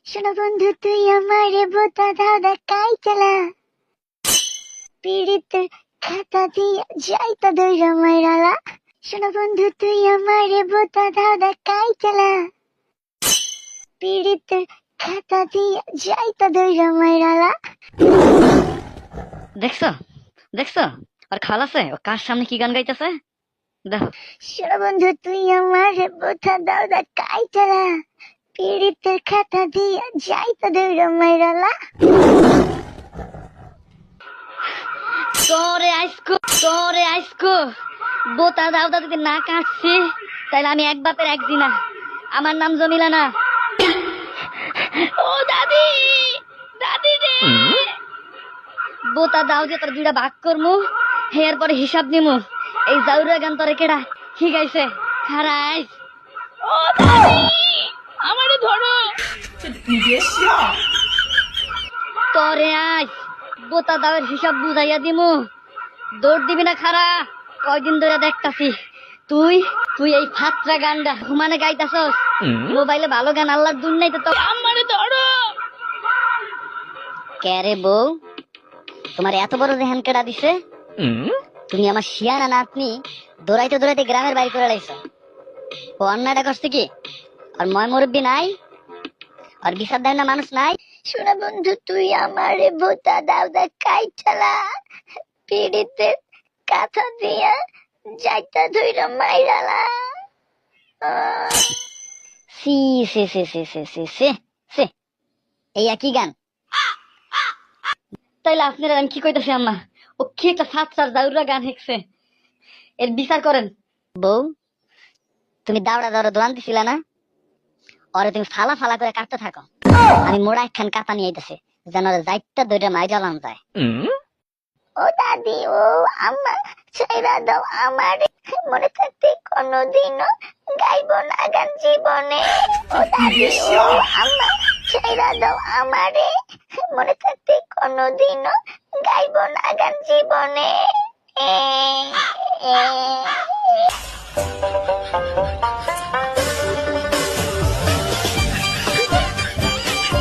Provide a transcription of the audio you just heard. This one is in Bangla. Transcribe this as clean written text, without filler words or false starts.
শোনো বন্ধু তুই আমারে বোতা দাদা কাই চালা পীড়িতের খাতা দিয়া যাইতা দইরা মাইরালা। শোনো বন্ধু তুই আমারে বোতা দাদা কাই চালা পীড়িতের খাতা দিয়া যাইতা দইরা মাইরালা। দেখছো দেখছো আর খালাসে ও কার সামনে কি গান গাইতেছে দেখো। শোনো বন্ধু তুই আমারে বোতা দাদা কাই চালা পীড়িতের খাতা দিয়া যাইতা দইরা মাইরালা। তোরে আইসকো বোতা দাউদা যদি না কাটছি তাহলে আমি এক বাপের এক দিনা। আমার নাম জমিলা না। ও দাদি দাদি রে বোতা দাও যে তোর দুইটা ভাগ করমু হেয়ার পরে হিসাব নিমু। এই জাউরা গান তোরে কেডা শিখাইছে খারাইস। ও দাদি আমারে ধরো তোরে আজ বোতা দাওয়ের হিসাব বুঝাইয়া দিমু। দৌড় দিবি না খারা, কয়দিন ধরে দেখতাছি তুই তুই এই ফাত্রা গানটা ঘুমানে গাইতাছস। মোবাইলে ভালো গান আল্লাহর দুন নাই তো আমারে ধরো। ক্যারে বউ তোমার এত বড় জেহান কেডা দিছে? তুমি আমার শিয়ানা নাতনি দৌড়াইতে দৌড়াইতে গ্রামের বাড়ি করে লাইছো। ও অন্যায়টা করছে কি? আর ময় মুরব্বী নাই? আর বিচার দেয় না মানুষ নাই? শোনো বন্ধু তুই আমারে বোতা দাদা কাই চালা পীড়িতের কাঁথা দিয়া যাইতা ধইরা মাইরালা। সি সে সে সে সে সে সে সে এই একই গান। তাইলে আপনারা আমি কি কইতাছি আম্মা, ও কি একটা ফাতসার দাউরা গান হেকছে, এর বিচার করেন। বউ তুমি দাউড়া দাউড়া দোয়ান দিছিলা না, ওরে তুমি ফালা ফালা করে কাটতে থাকো। আমি মোড়া একখান কাতা নিয়ে আইতাছি যেন ওরে যাইতা দইটা মাই জ্বালান যায়। ও দাদি ও আম্মা ছেড়া দাও আমারে, মনে থাকতে কোনোদিনও গাইব না গান জীবনে। ও দাদি ও আম্মা ছেড়া দাও আমারে, মনে থাকতে কোনোদিনও গাইব না গান জীবনে।